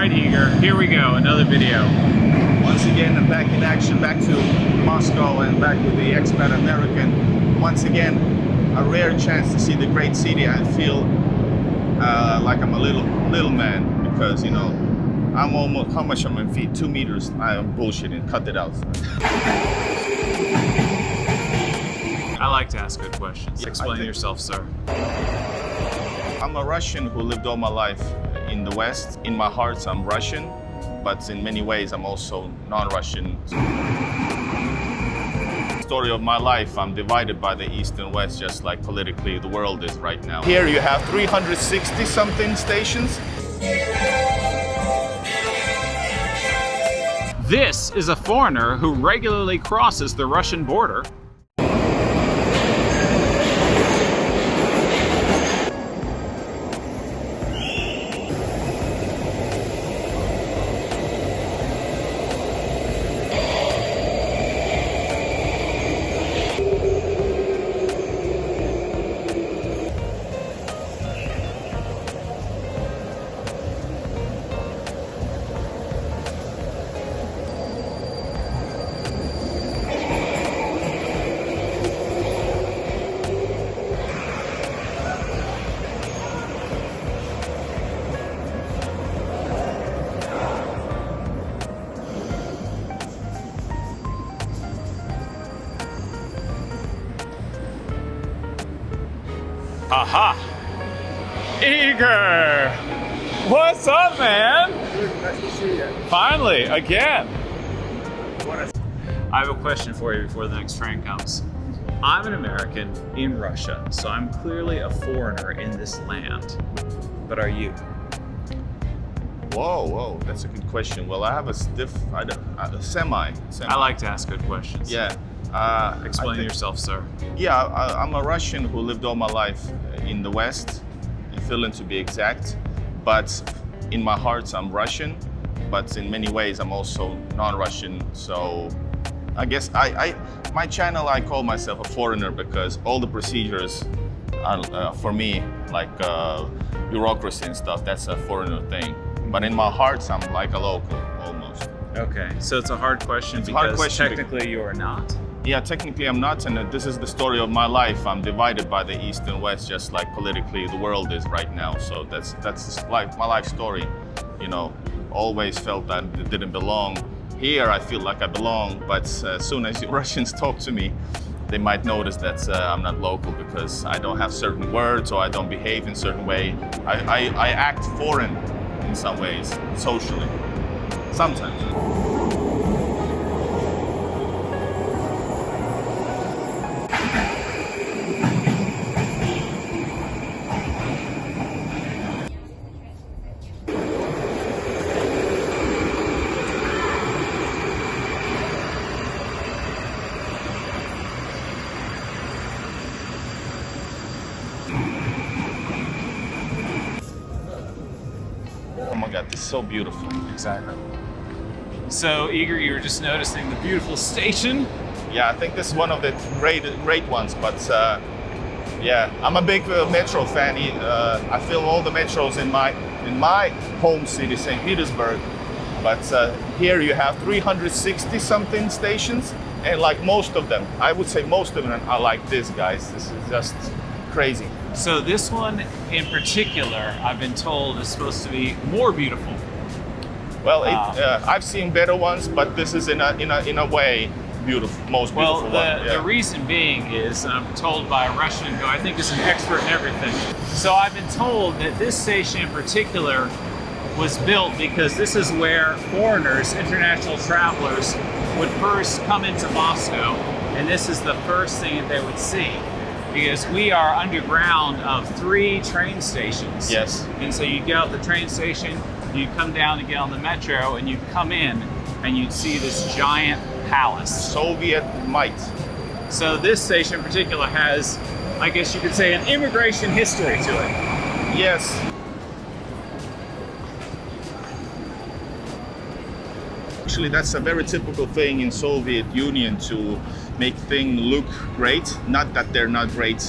right, Igor, here we go, another video. Once again, I'm back in action, back to Moscow and back with the expat American. Once again, a rare chance to see the great city. I feel like I'm a little man because, you know, I'm almost, how much on my feet? 2 meters. I am bullshitting, cut it out. I like to ask good questions. Explain yourself, sir. I'm a Russian who lived all my life in the West. In my heart, I'm Russian, but in many ways, I'm also non-Russian. Story of my life, I'm divided by the East and West, just like politically the world is right now. Here you have 360 something stations. This is a foreigner who regularly crosses the Russian border. Aha! Igor! What's up, man? Good, nice to see you. Finally, again. I have a question for you before the next train comes. I'm an American in Russia, so I'm clearly a foreigner in this land. But are you? Whoa, that's a good question. Well, I have a semi. I like to ask good questions. Yeah. Explain yourself, sir. Yeah, I'm a Russian who lived all my life in the West, in Finland to be exact. But in my heart, I'm Russian. But in many ways, I'm also non-Russian. So I guess my channel, I call myself a foreigner because all the procedures are, for me, like bureaucracy and stuff, that's a foreigner thing. But in my heart, I'm like a local, almost. Okay, so it's a hard question technically you are not. Yeah, technically I'm not, and this is the story of my life. I'm divided by the East and West, just like politically the world is right now. So that's my life story. You know, always felt that it didn't belong. Here I feel like I belong, but as soon as Russians talk to me, they might notice that I'm not local because I don't have certain words or I don't behave in certain way. I act foreign in some ways, socially, sometimes. Oh my God, this is so beautiful. Exactly. So, Igor, you were just noticing the beautiful station. Yeah, I think this is one of the great ones, but yeah, I'm a big metro fan. I film all the metros in my home city, St. Petersburg. But here you have 360 something stations, and like most of them, I would say most of them are like this, guys. This is just crazy. So this one in particular, I've been told, is supposed to be more beautiful. Well, I've seen better ones, but this is in a way beautiful, most beautiful one. Well, Yeah. the reason being is, and I'm told by a Russian who I think is an expert in everything. So I've been told that this station in particular was built because this is where foreigners, international travelers, would first come into Moscow, and this is the first thing that they would see. Because we are underground of 3 train stations. Yes. And so you get out the train station, you come down to get on the metro, and you come in and you'd see this giant palace. Soviet might. So this station in particular has, I guess you could say, an immigration history to it. Yes. Actually, that's a very typical thing in Soviet Union to make things look great. Not that they're not great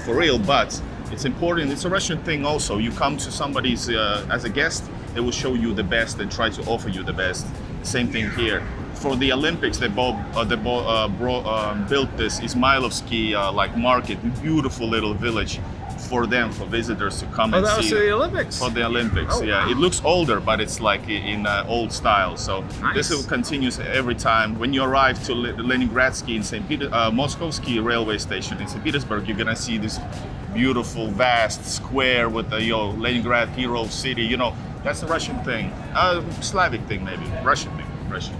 for real, but It's important. It's a Russian thing also. You come to somebody's as a guest, they will show you the best and try to offer you the best. Same thing here. For the Olympics, they built this Ismailovsky like market, beautiful little village for them, for visitors to come and see. Oh, that was the Olympics? For the Olympics, Oh, yeah. wow. It looks older, but it's like in old style. So Nice. this will continues every time. When you arrive to Leningradsky in Moskovsky railway station in St. Petersburg, you're gonna see this beautiful, vast square with the Leningrad hero city. You know, that's the Russian thing. Slavic thing, maybe. Russian thing. Russian.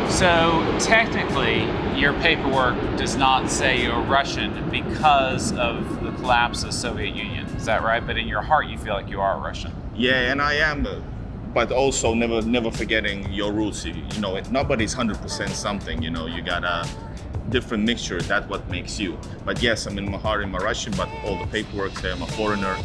So technically, your paperwork does not say you're Russian because of the collapse of the Soviet Union. Is that right? But in your heart, you feel like you are Russian. Yeah, and I am, but also never forgetting your roots. You know, nobody's 100% something. You know, you got a different mixture. That's what makes you. But yes, I'm in my heart, I'm a Russian, but all the paperwork say I'm a foreigner.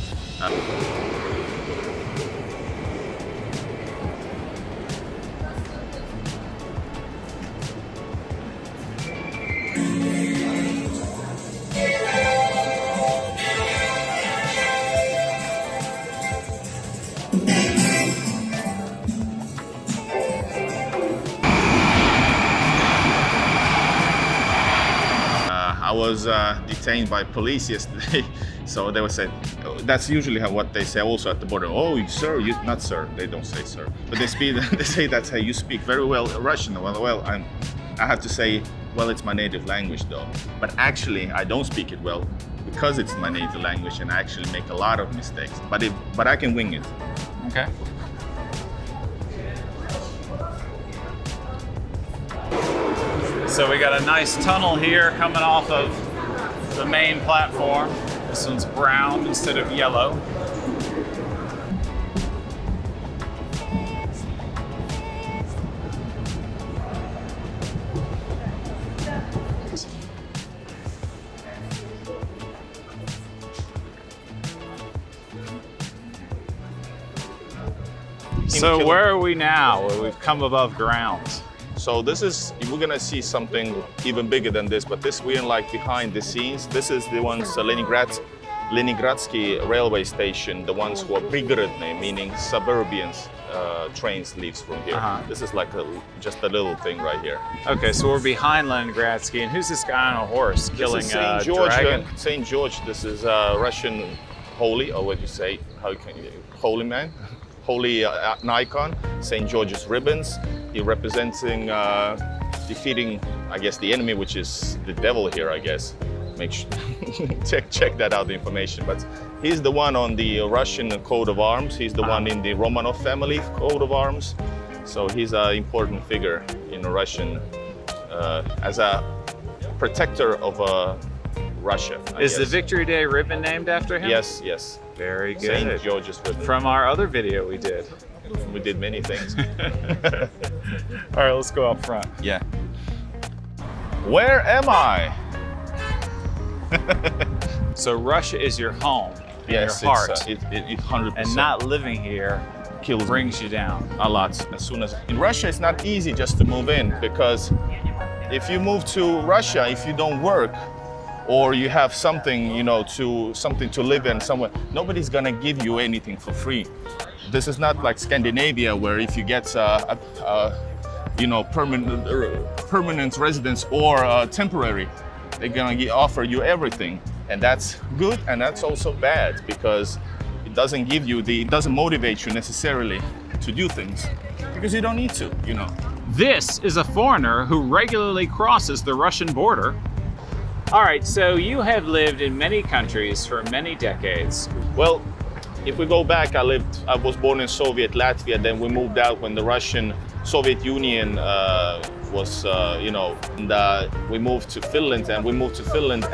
I was detained by police yesterday, so they would say, that's usually what they say also at the border. Oh, sir, not sir, they don't say sir, but they say that's how you speak very well Russian. Well, I have to say, well, it's my native language though, but actually I don't speak it well because it's my native language, and I actually make a lot of mistakes, but I can wing it. Okay. So we got a nice tunnel here coming off of the main platform. This one's brown instead of yellow. So where are we now? We've come above ground. So we're gonna see something even bigger than this, but we're like behind the scenes. This is the ones Leningradsky railway station, the ones who are пригородные, meaning suburbians trains leaves from here. This is like just a little thing right here. Okay, so we're behind Leningradsky, and who's this guy on a horse killing a dragon? St. George, this is Russian holy, or what do you say, holy man? Holy icon, St. George's ribbons. He representing defeating, I guess, the enemy, which is the devil here, I guess. Make sure check that out, the information. But he's the one on the Russian coat of arms. He's the one in the Romanov family coat of arms. So he's an important figure in Russian as a protector of Russia. Is the Victory Day ribbon named after him? Yes, yes. Very good. St. George's ribbon. From our other video we did. We did many things. All right, let's go up front. Yeah. Where am I? So Russia is your home, Yes, your heart, it's 100%. and not living here kills brings you down. a lot. As soon as in Russia, it's not easy just to move in, because if you move to Russia, if you don't work, or you have something, something to live in somewhere, nobody's gonna give you anything for free. This is not like Scandinavia, where if you get permanent residence or temporary, they're gonna offer you everything, and that's good and that's also bad, because it doesn't motivate you necessarily to do things, because you don't need to. This is a foreigner who regularly crosses the Russian border. All right, so you have lived in many countries for many decades. Well, if we go back, I was born in Soviet Latvia, then we moved out when the Soviet Union was, and we moved to Finland, and we moved to Finland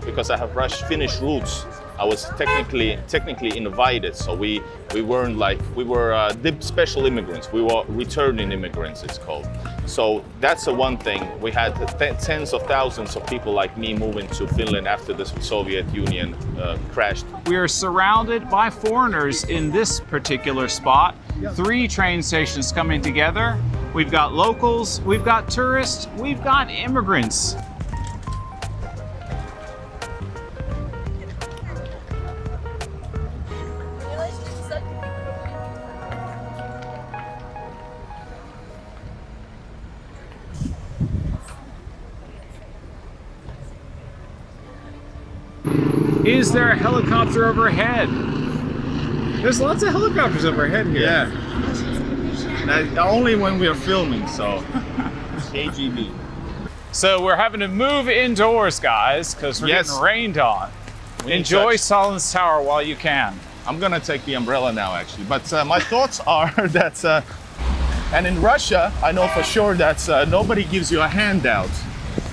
because I have Finnish roots I was technically invited, so we weren't like we were special immigrants. We were returning immigrants, it's called. So that's the one thing. We had tens of thousands of people like me moving to Finland after the Soviet Union crashed. We are surrounded by foreigners in this particular spot. 3 train stations coming together. We've got locals, we've got tourists, we've got immigrants. Is there a helicopter overhead? There's lots of helicopters overhead here. Yeah. Only when we are filming, so KGB. So we're having to move indoors, guys, because we're getting rained on. Enjoy Stalin's Tower while you can. I'm gonna take the umbrella now, actually. But my thoughts are that, and in Russia, I know for sure that nobody gives you a handout.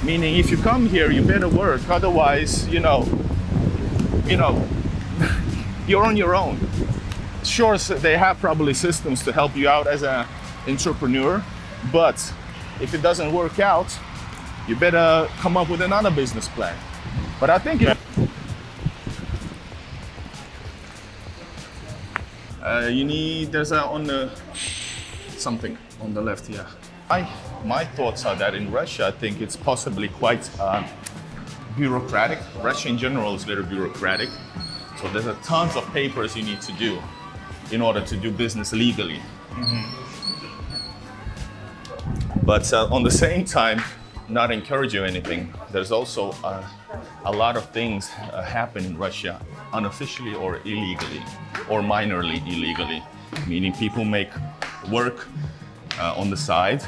Meaning, if you come here, you better work. Otherwise, you know, you're on your own. Sure, they have probably systems to help you out as an entrepreneur, but if it doesn't work out, you better come up with another business plan. But I think you need, there's something on the left here. My thoughts are that in Russia, I think it's possibly quite bureaucratic. Russia in general is very bureaucratic. So there's tons of papers you need to do in order to do business legally. But on the same time, not encourage you anything. There's also a lot of things happen in Russia unofficially or illegally, or minorly illegally. Meaning people make work on the side.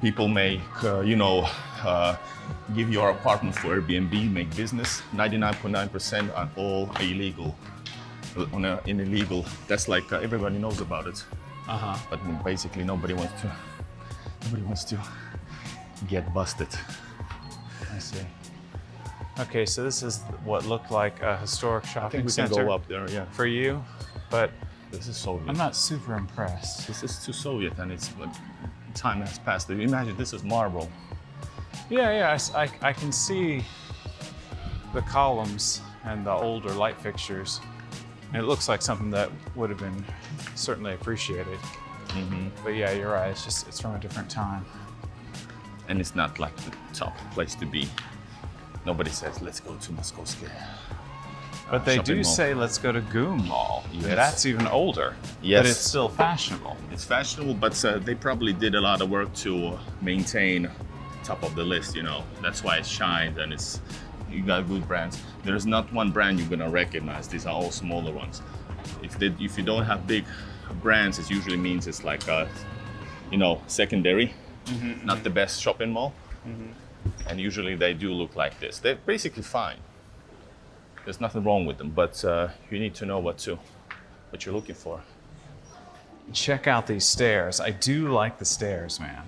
People make, give your apartment for Airbnb, make business. 99.9% are all illegal. In illegal, that's like everybody knows about it. But basically nobody wants to get busted. I see. Okay, so this is what looked like a historic shopping I think we center can go up there, yeah. for you, but This is Soviet. I'm not super impressed. This is too Soviet, and it's time has passed. Imagine this is marble. Yeah, I can see the columns and the older light fixtures. And it looks like something that would have been certainly appreciated. But yeah, you're right. It's from a different time. And it's not like the top place to be. Nobody says, let's go to Moskovsky. But they do mall. say, let's go to Goom Mall. Yes. That's even older. Yes. But it's still fashionable. It's fashionable, but they probably did a lot of work to maintain top of the list, you know. That's why it shined, and you got good brands. There's not one brand you're gonna recognize. These are all smaller ones. If you don't have big brands, it usually means it's like secondary, not the best shopping mall. And usually they do look like this. They're basically fine. There's nothing wrong with them, but you need to know what you're looking for. Check out these stairs. I do like the stairs, man.